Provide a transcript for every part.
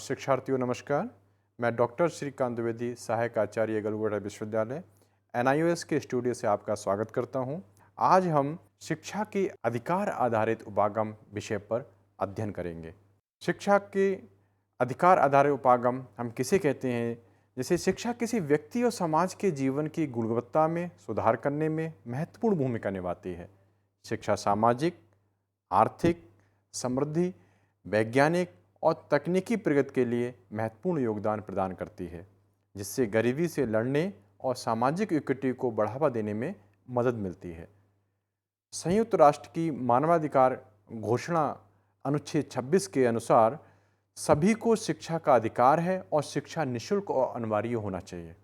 शिक्षार्थियों नमस्कार। मैं डॉक्टर श्रीकांत द्विवेदी, सहायक आचार्य गलुगढ़ा विश्वविद्यालय एनआईओएस के स्टूडियो से आपका स्वागत करता हूं। आज हम शिक्षा के अधिकार आधारित उपागम विषय पर अध्ययन करेंगे। शिक्षा के अधिकार आधारित उपागम हम किसे कहते हैं? जैसे शिक्षा किसी व्यक्ति और समाज के जीवन की गुणवत्ता में सुधार करने में महत्वपूर्ण भूमिका निभाती है। शिक्षा सामाजिक, आर्थिक, समृद्धि, वैज्ञानिक और तकनीकी प्रगति के लिए महत्वपूर्ण योगदान प्रदान करती है, जिससे गरीबी से लड़ने और सामाजिक इक्विटी को बढ़ावा देने में मदद मिलती है। संयुक्त राष्ट्र की मानवाधिकार घोषणा अनुच्छेद 26 के अनुसार सभी को शिक्षा का अधिकार है और शिक्षा निःशुल्क और अनिवार्य होना चाहिए।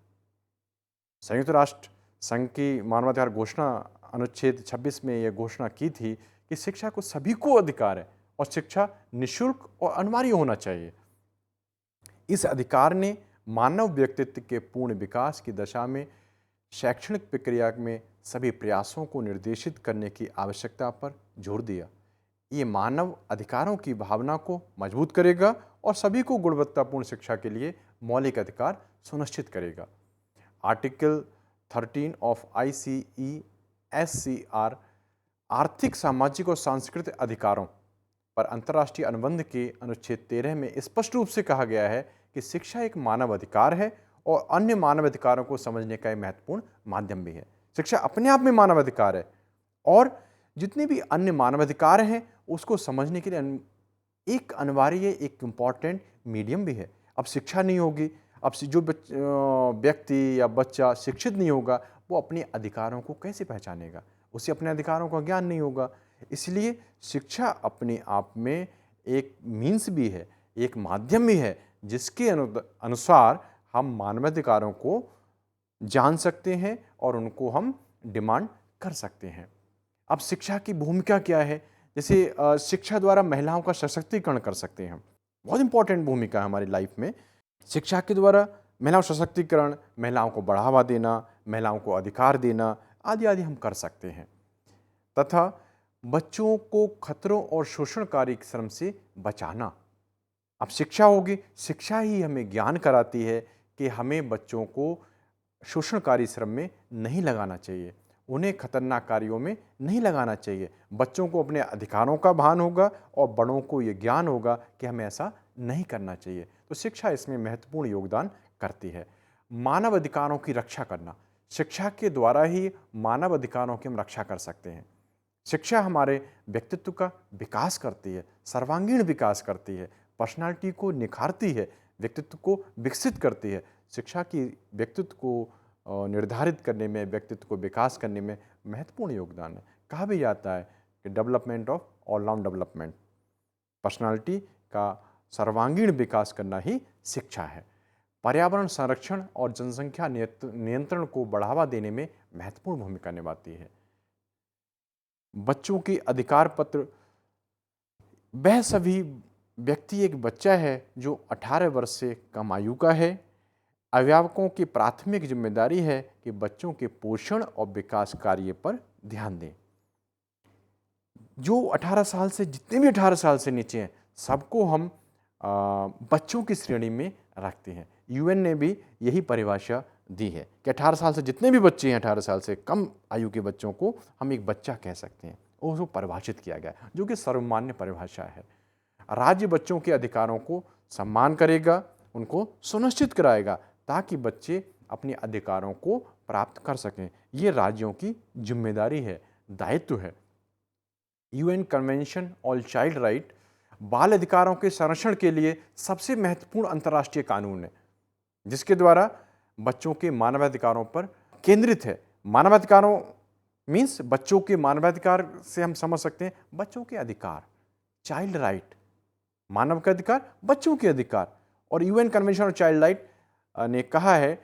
संयुक्त राष्ट्र संघ की मानवाधिकार घोषणा अनुच्छेद 26 में यह घोषणा की थी कि शिक्षा को सभी को अधिकार है और शिक्षा निःशुल्क और अनिवार्य होना चाहिए। इस अधिकार ने मानव व्यक्तित्व के पूर्ण विकास की दिशा में शैक्षणिक प्रक्रिया में सभी प्रयासों को निर्देशित करने की आवश्यकता पर जोर दिया। ये मानव अधिकारों की भावना को मजबूत करेगा और सभी को गुणवत्तापूर्ण शिक्षा के लिए मौलिक अधिकार सुनिश्चित करेगा। आर्टिकल 13 ऑफ ICESCR आर्थिक, सामाजिक और सांस्कृतिक अधिकारों पर अंतर्राष्ट्रीय अनुबंध के अनुच्छेद 13 में स्पष्ट रूप से कहा गया है कि शिक्षा एक मानव अधिकार है और अन्य मानव अधिकारों को समझने का एक महत्वपूर्ण माध्यम भी है। शिक्षा अपने आप में मानव अधिकार है और जितने भी अन्य मानव अधिकार हैं उसको समझने के लिए एक अनिवार्य, एक इम्पॉर्टेंट मीडियम भी है। अब शिक्षा नहीं होगी, अब जो व्यक्ति या बच्चा शिक्षित नहीं होगा वो अपने अधिकारों को कैसे पहचानेगा? उसे अपने अधिकारों का ज्ञान नहीं होगा। इसलिए शिक्षा अपने आप में एक मीन्स भी है, एक माध्यम भी है, जिसके अनुसार हम मानवाधिकारों को जान सकते हैं और उनको हम डिमांड कर सकते हैं। अब शिक्षा की भूमिका क्या है? जैसे शिक्षा द्वारा महिलाओं का सशक्तिकरण कर सकते हैं। बहुत इंपॉर्टेंट भूमिका है हमारी लाइफ में। शिक्षा के द्वारा महिलाओं सशक्तिकरण, महिलाओं को बढ़ावा देना, महिलाओं को अधिकार देना आदि आदि हम कर सकते हैं। तथा बच्चों को खतरों और शोषणकारी श्रम से बचाना। अब शिक्षा होगी, शिक्षा ही हमें ज्ञान कराती है कि हमें बच्चों को शोषणकारी श्रम में नहीं लगाना चाहिए, उन्हें खतरनाक कार्यों में नहीं लगाना चाहिए। बच्चों को अपने अधिकारों का भान होगा और बड़ों को ये ज्ञान होगा कि हमें ऐसा नहीं करना चाहिए। तो शिक्षा इसमें महत्वपूर्ण योगदान करती है। मानव अधिकारों की रक्षा करना, शिक्षा के द्वारा ही मानव अधिकारों की हम रक्षा कर सकते हैं। शिक्षा हमारे व्यक्तित्व का विकास करती है, सर्वांगीण विकास करती है, पर्सनालिटी को निखारती है, व्यक्तित्व को विकसित करती है। शिक्षा की व्यक्तित्व को निर्धारित करने में, व्यक्तित्व को विकास करने में महत्वपूर्ण योगदान है। कहा भी जाता है कि development of all round development, personality का सर्वांगीण विकास करना ही शिक्षा है। पर्यावरण संरक्षण और जनसंख्या नियंत्रण को बढ़ावा देने में महत्वपूर्ण भूमिका निभाती है। बच्चों के अधिकार पत्र, वह सभी व्यक्ति एक बच्चा है जो 18 वर्ष से कम आयु का है। अभिभावकों की प्राथमिक जिम्मेदारी है कि बच्चों के पोषण और विकास कार्य पर ध्यान दें। जो 18 साल से, जितने भी 18 साल से नीचे हैं, सबको हम बच्चों की श्रेणी में रखते हैं। यूएन ने भी यही परिभाषा दी है कि 18 साल से जितने भी बच्चे हैं, 18 साल से कम आयु के बच्चों को हम एक बच्चा कह सकते हैं। उसको परिभाषित किया गया, जो कि सर्वमान्य परिभाषा है। राज्य बच्चों के अधिकारों को सम्मान करेगा, उनको सुनिश्चित कराएगा ताकि बच्चे अपने अधिकारों को प्राप्त कर सकें। ये राज्यों की जिम्मेदारी है, दायित्व है। UN convention on child right बाल अधिकारों के संरक्षण के लिए सबसे महत्वपूर्ण अंतर्राष्ट्रीय कानून है, जिसके द्वारा बच्चों के मानवाधिकारों पर केंद्रित है। मानवाधिकारों मीन्स बच्चों के मानवाधिकार से हम समझ सकते हैं बच्चों के अधिकार, चाइल्ड राइट, मानव का अधिकार, बच्चों के अधिकार। और UN convention on child right ने कहा है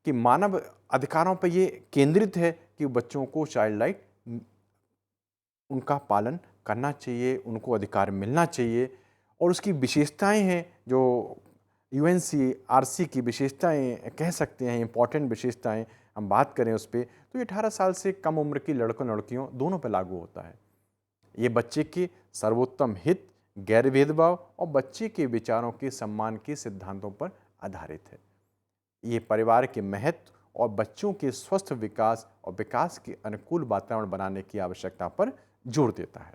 कि मानव अधिकारों पर ये केंद्रित है कि बच्चों को चाइल्ड राइट उनका पालन करना चाहिए, उनको अधिकार मिलना चाहिए। और उसकी विशेषताएं हैं जो यूएनसीआरसी की विशेषताएं कह सकते हैं, इंपॉर्टेंट विशेषताएं हम बात करें उस पर, तो ये 18 साल से कम उम्र की लड़कों लड़कियों दोनों पर लागू होता है। ये बच्चे के सर्वोत्तम हित, गैर भेदभाव और बच्चे के विचारों के सम्मान के सिद्धांतों पर आधारित है। ये परिवार के महत्व और बच्चों के स्वस्थ विकास और विकास के अनुकूल वातावरण बनाने की आवश्यकता पर जोर देता है।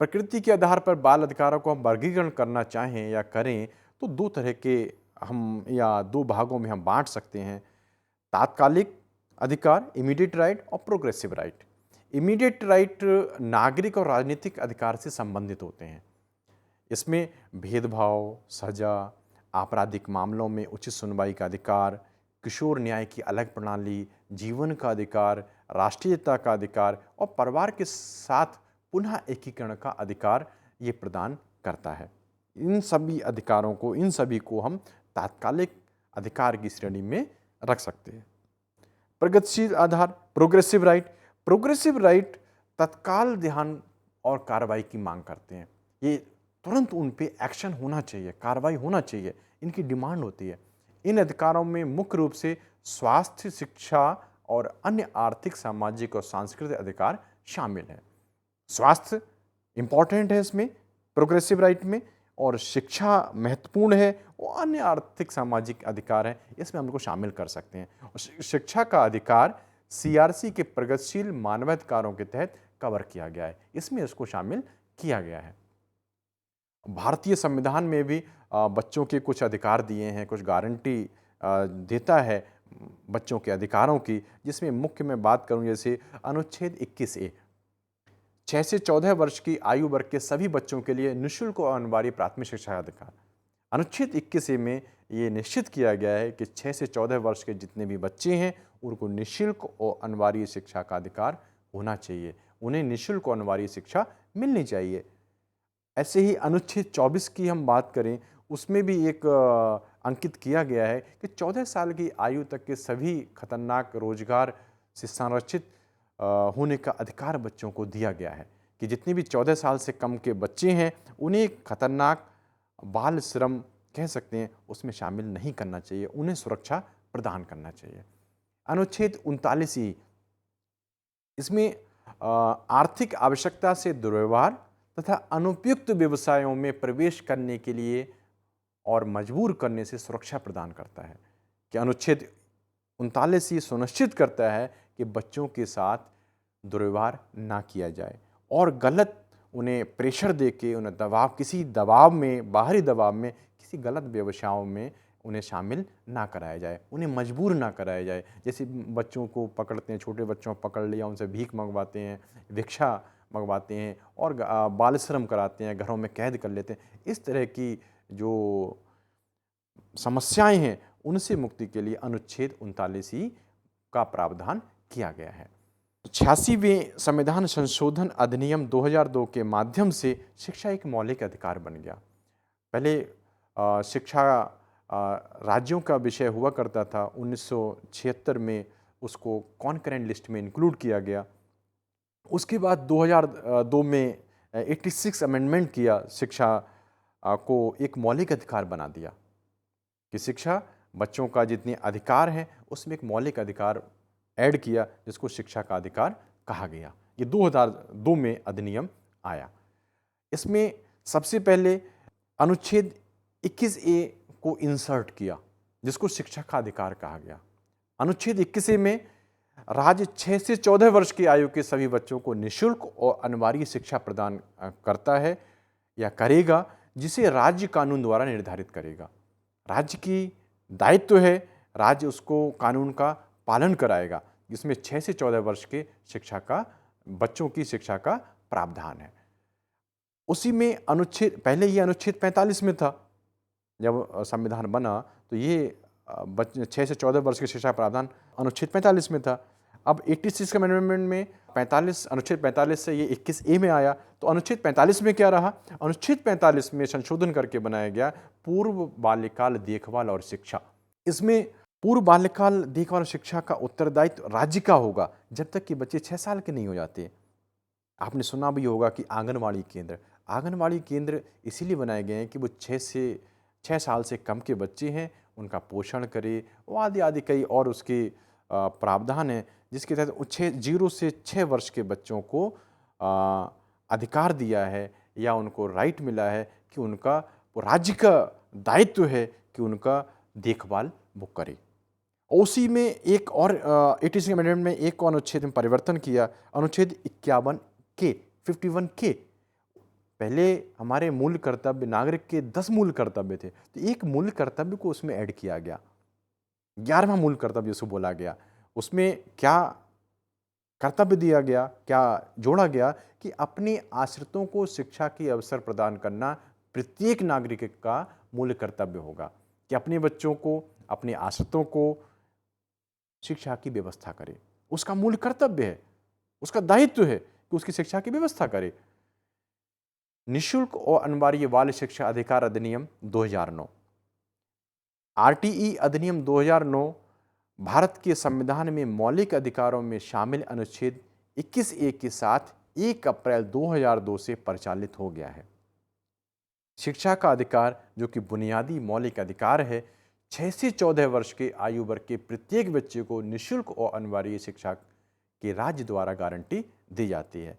प्रकृति के आधार पर बाल अधिकारों को हम वर्गीकरण करना चाहें या करें तो दो तरह के हम या दो भागों में हम बांट सकते हैं। तात्कालिक अधिकार इमीडिएट राइट और प्रोग्रेसिव राइट। इमीडिएट राइट नागरिक और राजनीतिक अधिकार से संबंधित होते हैं। इसमें भेदभाव, सजा, आपराधिक मामलों में उचित सुनवाई का अधिकार, किशोर न्याय की अलग प्रणाली, जीवन का अधिकार, राष्ट्रीयता का अधिकार और परिवार के साथ पुनः एकीकरण का अधिकार ये प्रदान करता है। इन सभी को हम तात्कालिक अधिकार की श्रेणी में रख सकते हैं। प्रगतिशील आधार प्रोग्रेसिव राइट। प्रोग्रेसिव राइट तत्काल ध्यान और कार्रवाई की मांग करते हैं। ये तुरंत उन पे एक्शन होना चाहिए, कार्रवाई होना चाहिए, इनकी डिमांड होती है। इन अधिकारों में मुख्य रूप से स्वास्थ्य, शिक्षा और अन्य आर्थिक, सामाजिक और सांस्कृतिक अधिकार शामिल हैं। स्वास्थ्य इंपॉर्टेंट है इसमें प्रोग्रेसिव राइट में, और शिक्षा महत्वपूर्ण है और अन्य आर्थिक सामाजिक अधिकार हैं, इसमें हम इनको शामिल कर सकते हैं। और शिक्षा का अधिकार सीआरसी के प्रगतिशील मानवाधिकारों के तहत कवर किया गया है, इसमें इसको शामिल किया गया है। भारतीय संविधान में भी बच्चों के कुछ अधिकार दिए हैं, कुछ गारंटी देता है बच्चों के अधिकारों की, जिसमें मुख्य मैं बात करूं जैसे अनुच्छेद 21A 6 से 14 वर्ष की आयु वर्ग के सभी बच्चों के लिए निःशुल्क और अनिवार्य प्राथमिक शिक्षा का अधिकार। अनुच्छेद 21A में ये निश्चित किया गया है कि 6 से 14 वर्ष के जितने भी बच्चे हैं उनको निःशुल्क और अनिवार्य शिक्षा का अधिकार होना चाहिए, उन्हें निःशुल्क और अनिवार्य शिक्षा मिलनी चाहिए। ऐसे ही अनुच्छेद 24 की हम बात करें, उसमें भी एक अंकित किया गया है कि 14 साल की आयु तक के सभी खतरनाक रोजगार से संरक्षित होने का अधिकार बच्चों को दिया गया है, कि जितने भी 14 साल से कम के बच्चे हैं उन्हें खतरनाक बाल श्रम कह सकते हैं उसमें शामिल नहीं करना चाहिए, उन्हें सुरक्षा प्रदान करना चाहिए। अनुच्छेद 39 इसमें आर्थिक आवश्यकता से दुर्व्यवहार तथा अनुपयुक्त व्यवसायों में प्रवेश करने के लिए और मजबूर करने से सुरक्षा प्रदान करता है, कि अनुच्छेद 39 ये सुनिश्चित करता है कि बच्चों के साथ दुर्व्यवहार ना किया जाए और गलत उन्हें प्रेशर देके उन्हें दबाव, किसी दबाव में, बाहरी दबाव में, किसी गलत व्यवसायों में उन्हें शामिल ना कराया जाए, उन्हें मजबूर ना कराया जाए। जैसे बच्चों को पकड़ते हैं, छोटे बच्चों को पकड़ लिया, उनसे भीख मंगवाते हैं, भिक्षा मंगवाते हैं और बाल श्रम कराते हैं, घरों में कैद कर लेते हैं। इस तरह की जो समस्याएं हैं उनसे मुक्ति के लिए अनुच्छेद 39 का प्रावधान किया गया है। 86वें संविधान संशोधन अधिनियम 2002 के माध्यम से शिक्षा एक मौलिक अधिकार बन गया। पहले शिक्षा राज्यों का विषय हुआ करता था, 1976 में उसको कॉन्करेंट लिस्ट में इंक्लूड किया गया। उसके बाद 2002 में 86 अमेंडमेंट किया, शिक्षा को एक मौलिक अधिकार बना दिया कि शिक्षा बच्चों का जितने अधिकार हैं उसमें एक मौलिक अधिकार ऐड किया जिसको शिक्षा का अधिकार कहा गया। ये 2002 में अधिनियम आया। इसमें सबसे पहले अनुच्छेद 21A को इंसर्ट किया जिसको शिक्षा का अधिकार कहा गया। अनुच्छेद 21A में राज्य 6 से 14 वर्ष की आयु के सभी बच्चों को निःशुल्क और अनिवार्य शिक्षा प्रदान करता है या करेगा, जिसे राज्य कानून द्वारा निर्धारित करेगा। राज्य की दायित्व है, राज्य उसको कानून का पालन कराएगा, जिसमें 6 से 14 वर्ष के शिक्षा का, बच्चों की शिक्षा का प्रावधान है। उसी में अनुच्छेद, पहले ये अनुच्छेद 45 में था, जब संविधान बना तो ये 6 से 14 वर्ष की शिक्षा प्रावधान अनुच्छेद 45 में था। अब 86 के अमेंडमेंट में अनुच्छेद 45 से ये 21A में आया। तो अनुच्छेद 45 में क्या रहा? अनुच्छेद 45 में संशोधन करके बनाया गया पूर्व बाल्यकाल देखभाल और शिक्षा। इसमें पूर्व बाल्यकाल देखभाल और शिक्षा का उत्तरदायित्व राज्य का होगा जब तक कि बच्चे 6 साल के नहीं हो जाते। आपने सुना भी होगा कि आंगनवाड़ी केंद्र इसीलिए बनाए गए हैं कि वो 6 साल से कम के बच्चे हैं, उनका पोषण करे, वो आदि आदि कई और उसके प्रावधान है, जिसके तहत 0 से 6 वर्ष के बच्चों को अधिकार दिया है या उनको राइट मिला है कि उनका वो राज्य का दायित्व है कि उनका देखभाल वो करे। और उसी में एक और 86 अमेंडमेंट में एक और अनुच्छेद में परिवर्तन किया, अनुच्छेद 51 के 51 के। पहले हमारे मूल कर्तव्य, नागरिक के 10 मूल कर्तव्य थे, तो एक मूल कर्तव्य को उसमें ऐड किया गया, 11वां मूल कर्तव्य उसको बोला गया। उसमें क्या कर्तव्य दिया गया, क्या जोड़ा गया कि अपने आश्रितों को शिक्षा के अवसर प्रदान करना प्रत्येक नागरिक का मूल कर्तव्य होगा, कि अपने बच्चों को, अपने आश्रितों को शिक्षा की व्यवस्था करे। उसका मूल कर्तव्य है, उसका दायित्व है कि उसकी शिक्षा की व्यवस्था करे। निःशुल्क और अनिवार्य बाल शिक्षा अधिकार अधिनियम 2009, आरटीई अधिनियम 2009 भारत के संविधान में मौलिक अधिकारों में शामिल अनुच्छेद 21A के साथ 1 अप्रैल 2002 से परिचालित हो गया है। शिक्षा का अधिकार, जो कि बुनियादी मौलिक अधिकार है, 6 से 14 वर्ष के आयु वर्ग के प्रत्येक बच्चे को निःशुल्क और अनिवार्य शिक्षा के राज्य द्वारा गारंटी दी जाती है।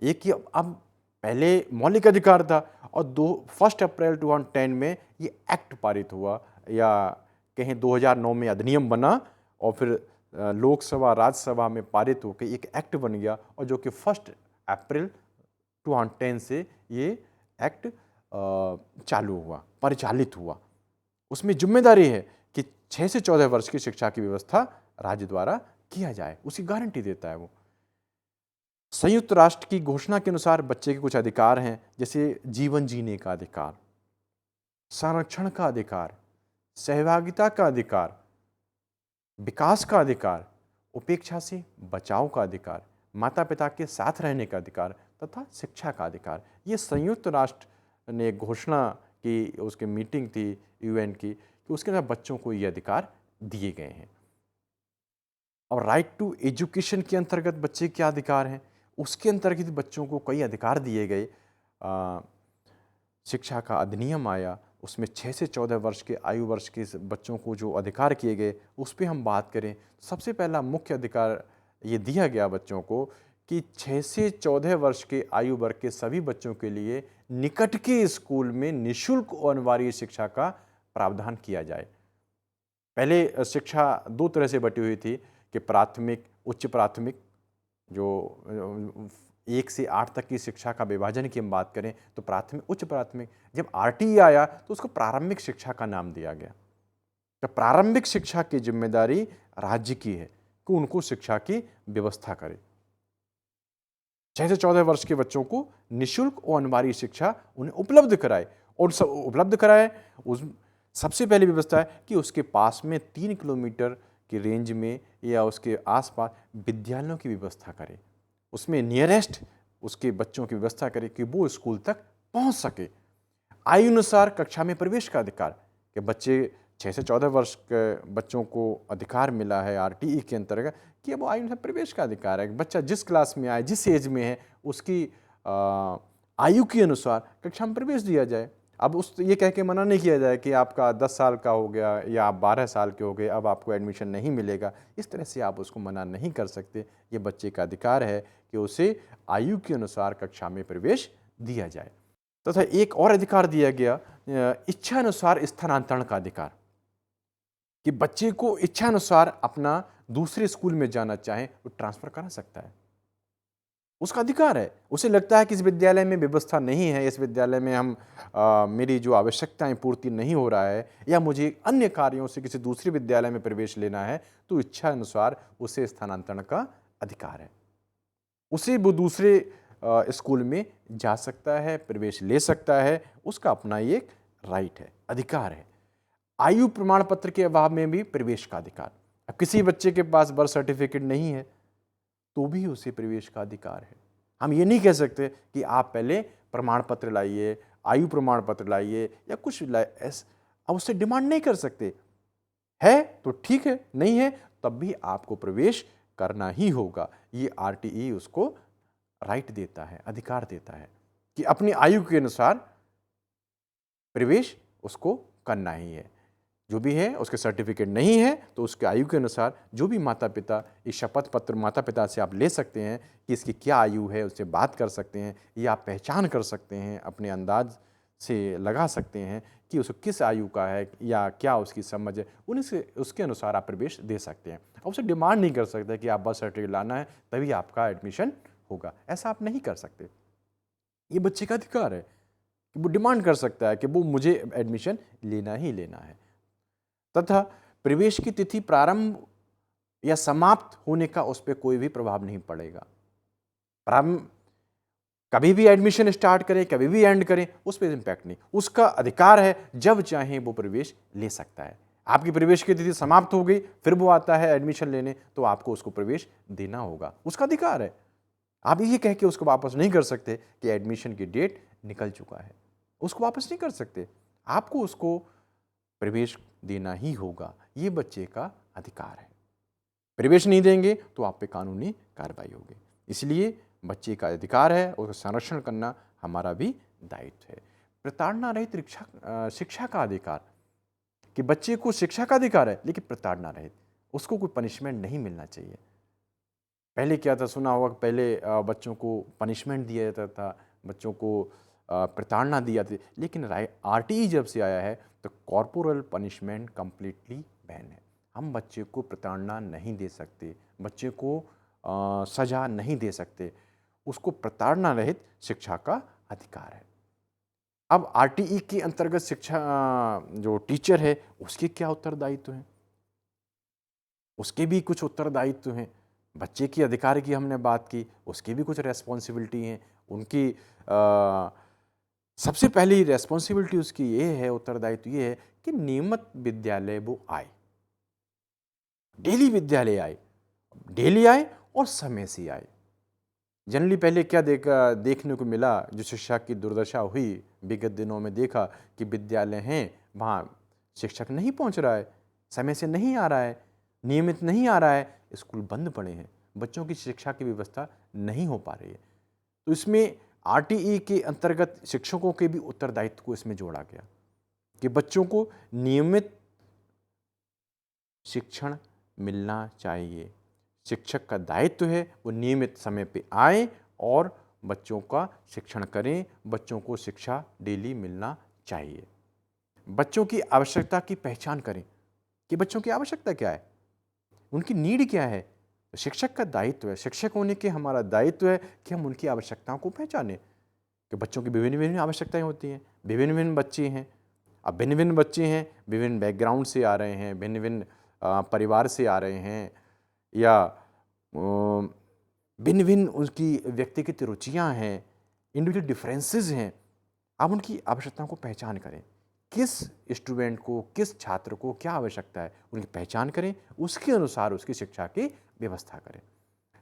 एक ही अब पहले मौलिक अधिकार था और 1 अप्रैल 2010 में ये एक्ट पारित हुआ, या कहीं 2009 में अधिनियम बना और फिर लोकसभा राज्यसभा में पारित होकर एक एक्ट बन गया, और जो कि 1 अप्रैल 2010 से ये एक्ट चालू हुआ, परिचालित हुआ। उसमें जिम्मेदारी है कि 6 से 14 वर्ष की शिक्षा की व्यवस्था राज्य द्वारा किया जाए, उसकी गारंटी देता है वो। संयुक्त राष्ट्र की घोषणा के अनुसार बच्चे के कुछ अधिकार हैं, जैसे जीवन जीने का अधिकार, संरक्षण का अधिकार, सहभागिता का अधिकार, विकास का अधिकार, उपेक्षा से बचाव का अधिकार, माता पिता के साथ रहने का अधिकार तथा शिक्षा का अधिकार। ये संयुक्त राष्ट्र ने घोषणा की, उसकी मीटिंग थी यूएन की, कि उसके अंदर बच्चों को ये अधिकार दिए गए हैं। और राइट टू एजुकेशन के अंतर्गत बच्चे क्या अधिकार हैं, उसके अंतर्गत बच्चों को कई अधिकार दिए गए। शिक्षा का अधिनियम आया, उसमें 6 से 14 वर्ष के आयु वर्ष के बच्चों को जो अधिकार किए गए उस पर हम बात करें। सबसे पहला मुख्य अधिकार ये दिया गया बच्चों को कि 6 से 14 वर्ष के आयु वर्ग के सभी बच्चों के लिए निकट के स्कूल में निःशुल्क और अनिवार्य शिक्षा का प्रावधान किया जाए। पहले शिक्षा 2 तरह से बटी हुई थी कि प्राथमिक, उच्च प्राथमिक, जो 1 से 8 तक की शिक्षा का विभाजन की हम बात करें तो प्राथमिक, उच्च प्राथमिक। जब आरटीई आया तो उसको प्रारंभिक शिक्षा का नाम दिया गया। तो प्रारंभिक शिक्षा की जिम्मेदारी राज्य की है कि उनको शिक्षा की व्यवस्था करे। 6 से 14 वर्ष के बच्चों को निःशुल्क और अनिवार्य शिक्षा उन्हें उपलब्ध कराए, और उपलब्ध कराए उस सबसे पहली व्यवस्था है कि उसके पास में 3 किलोमीटर की रेंज में या उसके आसपास विद्यालयों की व्यवस्था करे, उसमें नियरेस्ट उसके बच्चों की व्यवस्था करे कि वो स्कूल तक पहुंच सके। आयु अनुसार कक्षा में प्रवेश का अधिकार, कि बच्चे 6 से 14 वर्ष के बच्चों को अधिकार मिला है आरटीई के अंतर्गत कि अब आयु अनुसार प्रवेश का अधिकार है। बच्चा जिस क्लास में आए, जिस एज में है, उसकी आयु के अनुसार कक्षा में प्रवेश दिया जाए। अब उस ये कह के मना नहीं किया जाए कि आपका 10 साल का हो गया या आप 12 साल के हो गए, अब आपको एडमिशन नहीं मिलेगा। इस तरह से आप उसको मना नहीं कर सकते। ये बच्चे का अधिकार है कि उसे आयु के अनुसार कक्षा में प्रवेश दिया जाए। तथा एक और अधिकार दिया गया, इच्छा अनुसार स्थानांतरण का अधिकार, कि बच्चे को इच्छा अनुसार अपना दूसरे स्कूल में जाना चाहे वो ट्रांसफर करा सकता है, उसका अधिकार है। उसे लगता है कि इस विद्यालय में व्यवस्था नहीं है, इस विद्यालय में मेरी जो आवश्यकताएं पूर्ति नहीं हो रहा है, या मुझे अन्य कार्यों से किसी दूसरे विद्यालय में प्रवेश लेना है, तो इच्छा अनुसार उसे स्थानांतरण का अधिकार है। उसे वो दूसरे स्कूल में जा सकता है, प्रवेश ले सकता है, उसका अपना एक राइट है, अधिकार है। आयु प्रमाण पत्र के अभाव में भी प्रवेश का अधिकार। अब किसी बच्चे के पास बर्थ सर्टिफिकेट नहीं है तो भी उसे प्रवेश का अधिकार है। हम ये नहीं कह सकते कि आप पहले प्रमाण पत्र लाइए, आयु प्रमाण पत्र लाइए या कुछ अब उससे डिमांड नहीं कर सकते। है तो ठीक है, नहीं है तब भी आपको प्रवेश करना ही होगा। ये आरटीई उसको राइट देता है, अधिकार देता है कि अपनी आयु के अनुसार प्रवेश उसको करना ही है। जो भी है उसके सर्टिफिकेट नहीं है तो उसके आयु के अनुसार जो भी माता पिता इस शपथ पत्र माता पिता से आप ले सकते हैं कि इसकी क्या आयु है, उससे बात कर सकते हैं, या आप पहचान कर सकते हैं, अपने अंदाज से लगा सकते हैं कि उसको किस आयु का है या क्या उसकी समझ है, उन्हीं से उसके अनुसार आप प्रवेश दे सकते हैं। आप उसे डिमांड नहीं कर सकते कि आप बर्थ सर्टिफिकेट लाना है तभी आपका एडमिशन होगा, ऐसा आप नहीं कर सकते। ये बच्चे का अधिकार है कि वो डिमांड कर सकता है कि वो मुझे एडमिशन लेना ही लेना है। तथा प्रवेश की तिथि प्रारंभ या समाप्त होने का उस पर कोई भी प्रभाव नहीं पड़ेगा। प्रारंभ कभी भी एडमिशन स्टार्ट करें, कभी भी एंड करें, उस पर इम्पैक्ट नहीं। उसका अधिकार है, जब चाहे वो प्रवेश ले सकता है। आपकी प्रवेश की तिथि समाप्त हो गई, फिर वो आता है एडमिशन लेने, तो आपको उसको प्रवेश देना होगा, उसका अधिकार है। आप ये कह के उसको वापस नहीं कर सकते कि एडमिशन की डेट निकल चुका है, उसको वापस नहीं कर सकते। आपको उसको प्रवेश देना ही होगा, ये बच्चे का अधिकार है। प्रवेश नहीं देंगे तो आप पे कानूनी कार्रवाई होगी। इसलिए बच्चे का अधिकार है, उसका संरक्षण करना हमारा भी दायित्व है। प्रताड़ना रहित शिक्षा का अधिकार, कि बच्चे को शिक्षा का अधिकार है लेकिन प्रताड़ना रहित, उसको कोई पनिशमेंट नहीं मिलना चाहिए। पहले क्या था, सुना होगा, पहले बच्चों को पनिशमेंट दिया जाता था, बच्चों को प्रताड़ना दी जाती, लेकिन आरटीई जब से आया है तो कॉर्पोरल पनिशमेंट कंप्लीटली बैन है। हम बच्चे को प्रताड़ना नहीं दे सकते, बच्चे को सजा नहीं दे सकते, उसको प्रताड़ना रहित शिक्षा का अधिकार है। अब आरटीई के अंतर्गत शिक्षा जो टीचर है उसके क्या उत्तरदायित्व हैं, उसके भी कुछ उत्तरदायित्व हैं। बच्चे की अधिकार की हमने बात की, उसकी भी कुछ रेस्पॉन्सिबिलिटी हैं। उनकी सबसे पहली रेस्पॉन्सिबिलिटी उसकी ये है, उत्तरदायित्व ये है कि नियमित विद्यालय वो आए, डेली विद्यालय आए, डेली आए और समय से आए। जनरली पहले क्या देखने को मिला, जो शिक्षा की दुर्दशा हुई विगत दिनों में, देखा कि विद्यालय हैं वहाँ शिक्षक नहीं पहुँच रहा है, समय से नहीं आ रहा है, नियमित नहीं आ रहा है, स्कूल बंद पड़े हैं, बच्चों की शिक्षा की व्यवस्था नहीं हो पा रही है। तो इसमें आरटीई के अंतर्गत शिक्षकों के भी उत्तरदायित्व को इसमें जोड़ा गया कि बच्चों को नियमित शिक्षण मिलना चाहिए। शिक्षक का दायित्व है वो नियमित समय पे आए और बच्चों का शिक्षण करें, बच्चों को शिक्षा डेली मिलना चाहिए। बच्चों की आवश्यकता की पहचान करें कि बच्चों की आवश्यकता क्या है, उनकी नीड क्या है। शिक्षक का दायित्व है, शिक्षक होने के हमारा दायित्व है कि हम उनकी आवश्यकताओं को पहचानें कि बच्चों की विभिन्न विभिन्न आवश्यकताएं होती हैं, विभिन्न विभिन्न बच्चे हैं। अब भिन्न भिन्न बच्चे हैं, विभिन्न बैकग्राउंड से आ रहे हैं, भिन्न भिन्न परिवार से आ रहे हैं, या भिन्न भिन्न उनकी व्यक्तिगत रुचियाँ हैं, इंडिविजुअल डिफरेंसेस हैं। आप उनकी आवश्यकताओं को पहचान करें, किस स्टूडेंट को, किस छात्र को क्या आवश्यकता है, उनकी पहचान करें, उसके अनुसार उसकी शिक्षा की व्यवस्था करें।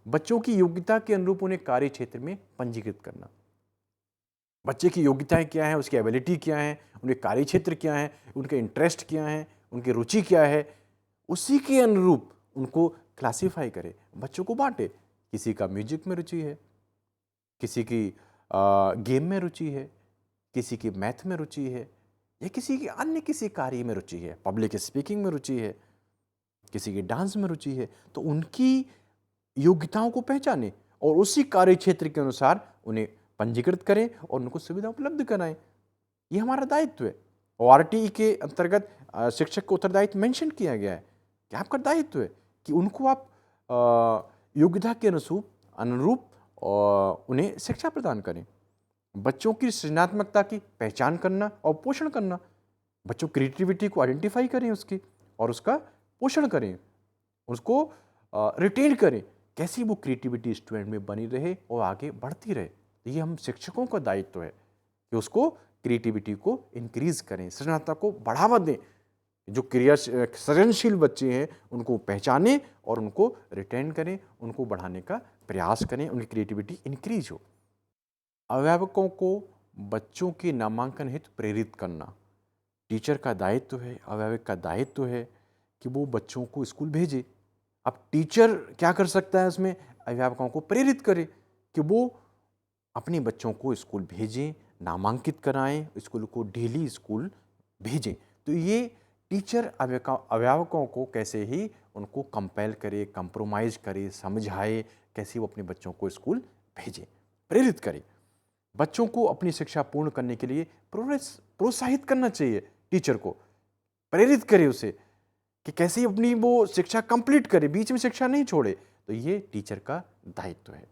बच्चों की योग्यता के अनुरूप उन्हें कार्य क्षेत्र में पंजीकृत करना। बच्चे की योग्यताएं क्या हैं, उसकी एबिलिटी क्या है, उनके कार्य क्षेत्र क्या है, उनके इंटरेस्ट क्या है, उनकी रुचि क्या है, उसी के अनुरूप उनको क्लासीफाई करें, बच्चों को बांटे। किसी का म्यूजिक में रुचि है, किसी की गेम में रुचि है, किसी की मैथ में रुचि है, या किसी की अन्य किसी कार्य में रुचि है, पब्लिक स्पीकिंग में रुचि है, किसी की डांस में रुचि है, तो उनकी योग्यताओं को पहचानें और उसी कार्य क्षेत्र के अनुसार उन्हें पंजीकृत करें और उनको सुविधा उपलब्ध कराएं। ये हमारा दायित्व है। और आरटीई के अंतर्गत शिक्षक को उत्तरदायित्व मेंशन किया गया है कि आपका दायित्व है कि उनको आप योग्यता के अनुरूप उन्हें शिक्षा प्रदान करें। बच्चों की सृजनात्मकता की पहचान करना और पोषण करना, बच्चों की क्रिएटिविटी को आइडेंटिफाई करें उसकी और उसका पोषण करें, उसको रिटेन करें, कैसी वो क्रिएटिविटी स्टूडेंट में बनी रहे और आगे बढ़ती रहे। ये हम शिक्षकों का दायित्व है कि उसको क्रिएटिविटी को इंक्रीज करें, सृजनात्मकता को बढ़ावा दें। जो सृजनशील बच्चे हैं उनको पहचानें और उनको रिटेन करें, उनको बढ़ाने का प्रयास करें, उनकी क्रिएटिविटी इंक्रीज हो। अभिभावकों को बच्चों के नामांकन हेतु प्रेरित करना टीचर का दायित्व है, अभिभावक का दायित्व है कि वो बच्चों को स्कूल भेजे। अब टीचर क्या कर सकता है, उसमें अभिभावकों को प्रेरित करे कि वो अपने बच्चों को स्कूल भेजें, नामांकित कराएं, स्कूल को डेली स्कूल भेजें। तो ये टीचर अभिभावकों को कैसे ही उनको कंपेल करे, कंप्रोमाइज़ करे, समझाए, कैसे वो अपने बच्चों को स्कूल भेजें, प्रेरित करे। बच्चों को अपनी शिक्षा पूर्ण करने के लिए प्रोत्साहित करना चाहिए, टीचर को प्रेरित करे उसे कि कैसे अपनी वो शिक्षा कंप्लीट करे, बीच में शिक्षा नहीं छोड़े। तो ये टीचर का दायित्व है।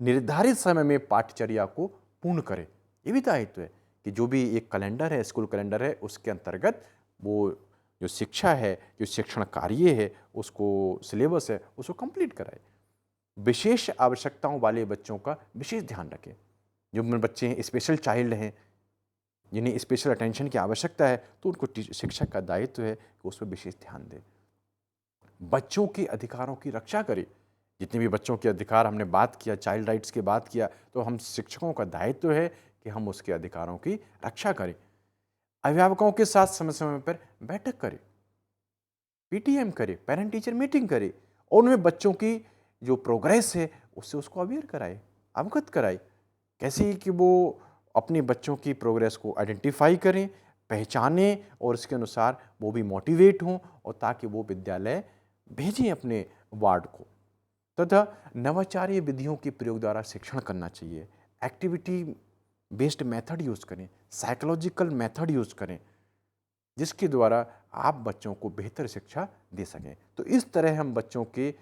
निर्धारित समय में पाठ्यचर्या को पूर्ण करे, ये भी दायित्व है कि जो भी एक कैलेंडर है, स्कूल कैलेंडर है, उसके अंतर्गत वो जो शिक्षा है, जो शिक्षण कार्य है, उसको सिलेबस है, उसको कंप्लीट कराए। विशेष आवश्यकताओं वाले बच्चों का विशेष ध्यान रखें। जो बच्चे हैं, स्पेशल चाइल्ड हैं, जिन्हें स्पेशल अटेंशन की आवश्यकता है, तो उनको शिक्षक का दायित्व है कि उस पर विशेष ध्यान दें। बच्चों के अधिकारों की रक्षा करें। जितने भी बच्चों के अधिकार हमने बात किया, चाइल्ड राइट्स की बात किया, तो हम शिक्षकों का दायित्व है कि हम उसके अधिकारों की रक्षा करें। अभिभावकों के साथ समय समय पर बैठक करें, पीटीएम करें, पेरेंट टीचर मीटिंग करें और उनमें बच्चों की जो प्रोग्रेस है उससे उसको अवेयर कराए, अवगत कराए, कैसे कि वो अपने बच्चों की प्रोग्रेस को आइडेंटिफाई करें, पहचानें और उसके अनुसार वो भी मोटिवेट हों और ताकि वो विद्यालय भेजें अपने वार्ड को। तथा नवाचारी विधियों के प्रयोग द्वारा शिक्षण करना चाहिए। एक्टिविटी बेस्ड मेथड यूज़ करें, साइकोलॉजिकल मेथड यूज़ करें, जिसके द्वारा आप बच्चों को बेहतर शिक्षा दे सकें। तो इस तरह हम बच्चों के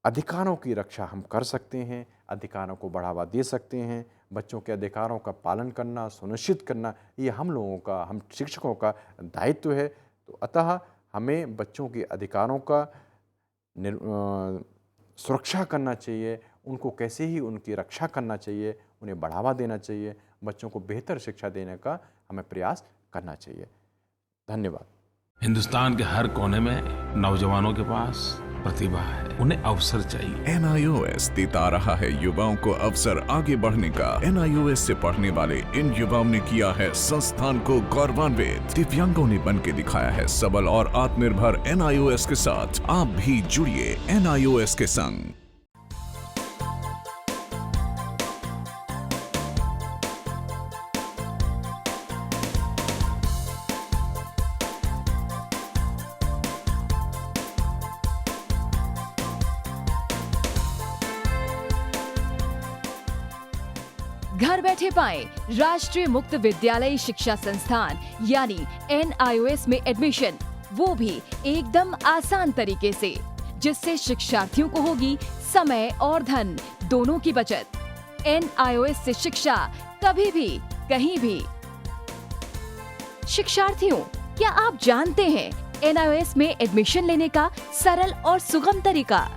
अधिकारों की रक्षा हम कर सकते हैं, अधिकारों को बढ़ावा दे सकते हैं। बच्चों के अधिकारों का पालन करना, सुनिश्चित करना, ये हम लोगों का, हम शिक्षकों का दायित्व है। तो अतः हमें बच्चों के अधिकारों का सुरक्षा करना चाहिए, उनको कैसे ही उनकी रक्षा करना चाहिए, उन्हें बढ़ावा देना चाहिए, बच्चों को बेहतर शिक्षा देने का हमें प्रयास करना चाहिए। धन्यवाद। हिंदुस्तान के हर कोने में नौजवानों के पास प्रतिभा है, उन्हें अवसर चाहिए। NIOS देता रहा है युवाओं को अवसर आगे बढ़ने का। NIOS से पढ़ने वाले इन युवाओं ने किया है संस्थान को गौरवान्वित। दिव्यांगों ने बन के दिखाया है सबल और आत्मनिर्भर। NIOS के साथ आप भी जुड़िए NIOS के संग। घर बैठे पाएं राष्ट्रीय मुक्त विद्यालय शिक्षा संस्थान यानी NIOS में एडमिशन, वो भी एकदम आसान तरीके से, जिससे शिक्षार्थियों को होगी समय और धन दोनों की बचत। NIOS से शिक्षा कभी भी कहीं भी। शिक्षार्थियों, क्या आप जानते हैं NIOS में एडमिशन लेने का सरल और सुगम तरीका,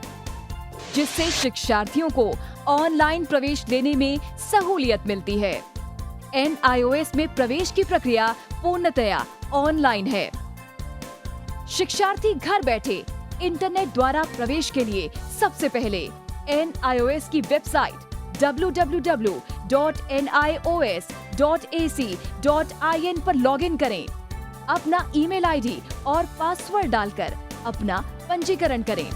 जिससे शिक्षार्थियों को ऑनलाइन प्रवेश लेने में सहूलियत मिलती है। NIOS में प्रवेश की प्रक्रिया पूर्णतया ऑनलाइन है। शिक्षार्थी घर बैठे इंटरनेट द्वारा प्रवेश के लिए सबसे पहले NIOS की वेबसाइट www.nios.ac.in पर लॉगिन करें। अपना ईमेल आईडी और पासवर्ड डालकर अपना पंजीकरण करें।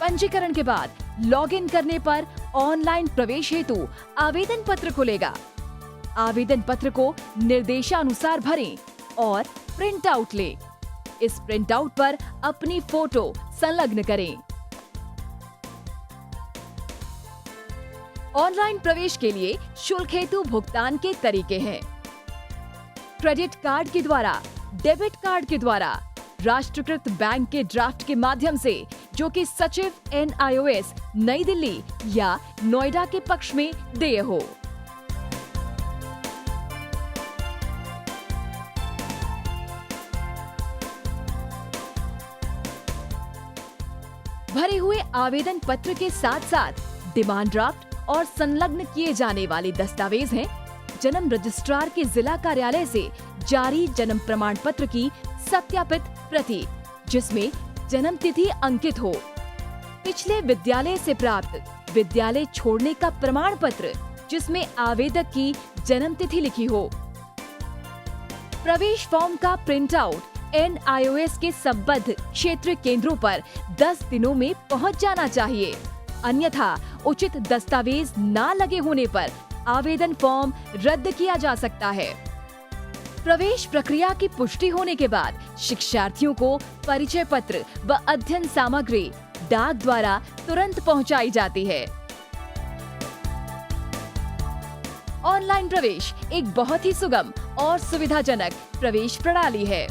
पंजीकरण के बाद लॉगिन करने पर ऑनलाइन प्रवेश हेतु आवेदन पत्र खुलेगा। आवेदन पत्र को निर्देशानुसार भरें और प्रिंट आउट लें। इस प्रिंट आउट पर अपनी फोटो संलग्न करें। ऑनलाइन प्रवेश के लिए शुल्क हेतु भुगतान के तरीके हैं: क्रेडिट कार्ड के द्वारा, डेबिट कार्ड के द्वारा, राष्ट्रीयकृत बैंक के ड्राफ्ट के माध्यम से, जो कि सचिव NIOS नई दिल्ली या नोएडा के पक्ष में देय हो। भरे हुए आवेदन पत्र के साथ साथ डिमांड ड्राफ्ट और संलग्न किए जाने वाले दस्तावेज हैं: जन्म रजिस्ट्रार के जिला कार्यालय से जारी जन्म प्रमाण पत्र की सत्यापित प्रति, जिसमें जन्म तिथि अंकित हो, पिछले विद्यालय से प्राप्त विद्यालय छोड़ने का प्रमाण पत्र, जिसमें आवेदक की जन्म तिथि लिखी हो। प्रवेश फॉर्म का प्रिंट आउट NIOS के संबद्ध क्षेत्रीय केंद्रों पर 10 दिनों में पहुंच जाना चाहिए, अन्यथा उचित दस्तावेज न लगे होने पर आवेदन फॉर्म रद्द किया जा सकता है। प्रवेश प्रक्रिया की पुष्टि होने के बाद शिक्षार्थियों को परिचय पत्र व अध्ययन सामग्री डाक द्वारा तुरंत पहुंचाई जाती है। ऑनलाइन प्रवेश एक बहुत ही सुगम और सुविधाजनक प्रवेश प्रणाली है।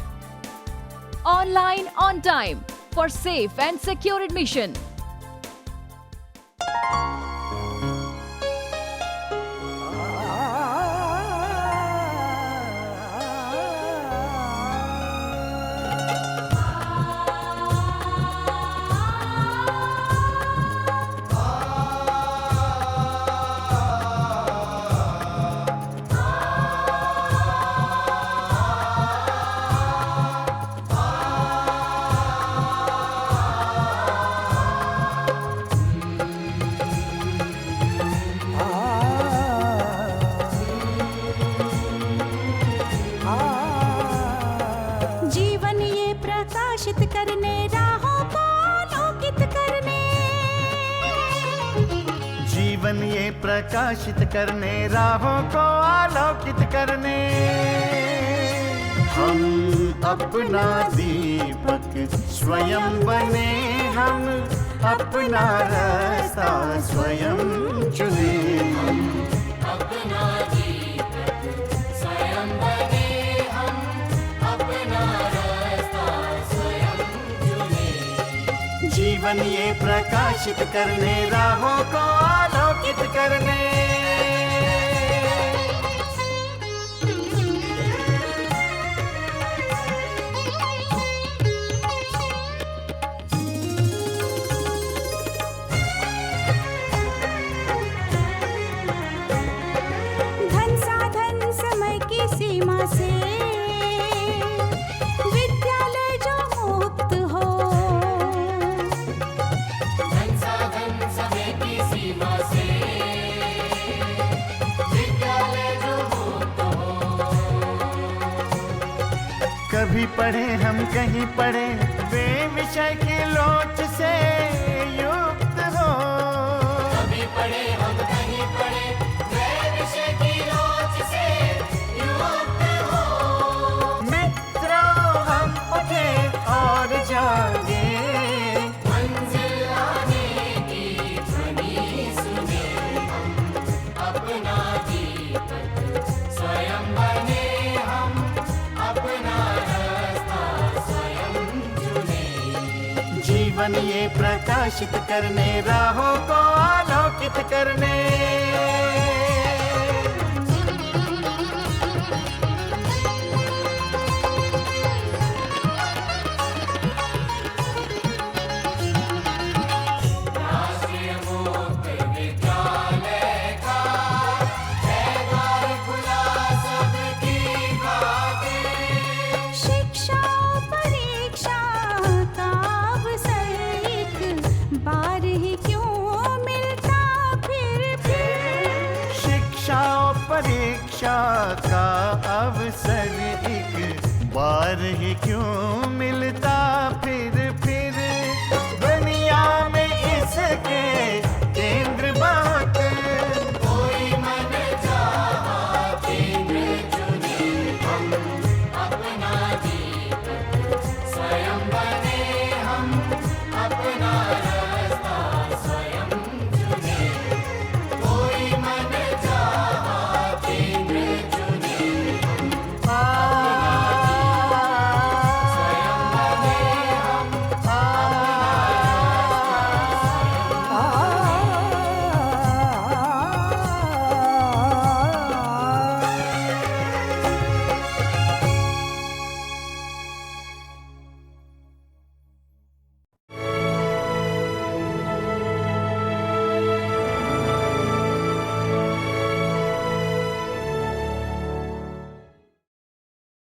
Online on time for safe and secure admission. जीवन ये प्रकाशित करने, राहों को आलोकित करने। जीवन ये प्रकाशित करने, राहों को आलोकित करने। हम अपना दीपक स्वयं बने, हम अपना रास्ता स्वयं चुने। अपना दीपक स्वयं बने, हम अपना रास्ता स्वयं चुने। जीवन ये प्रकाशित करने, राहों को आलोकित करने। धन साधन समय की सीमा से विद्यालय जो मुक्त हो। धन साधन समय की सीमा से विद्यालय जो मुक्त हो। कभी पढ़े हम कहीं पढ़े, वे विषय की लोच से युक्त हो। कभी पढ़े हम कहीं पढ़े, वे विषय की लोच से युक्त हो। मित्रों हम उठे और जागे, मंजिल आने की ध्वनि सुने। अपना दीपक स्वयं बने, हम अपना रास्ता स्वयं चुने। जीवन ये प्रकाशित करने, राहों को आलोकित करने। राष्ट्रीय मुक्त विद्यालय का है द्वार खुला सबकी खातिर। शिक्षा परीक्षा का अवसर एक बार ही क्यों मिलता फिर। शिक्षा और परीक्षा का अवसर एक बार ही क्यों मिलता फिर।